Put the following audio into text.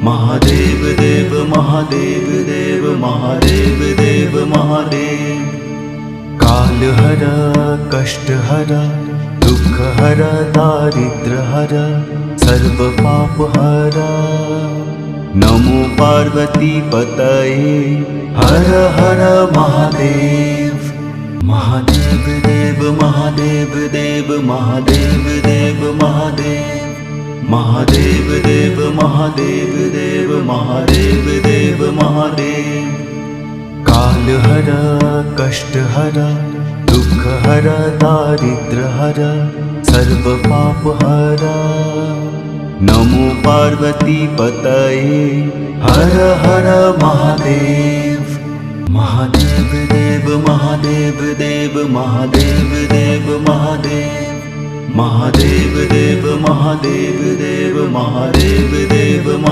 महादेव देव महादेव देव महादेव देव महादेव। कालहर कष्टहर दुःखहर दारिद्र्यहर सर्वपापहर। नमो पार्वती पतये हर हर महादेव। महादेव देव महादेव देव महादेव देव महादेव। महादेव देव महादेव देव महादेव देव महादेव। कालहर कष्टहर दुःखहर दारिद्र्यहर सर्वपापहर। नमो पार्वती पतये हर हर महादेव। महादेव देव महादेव देव महादेव देव महादेव। महादेव देव महादेव देव महादेव देव।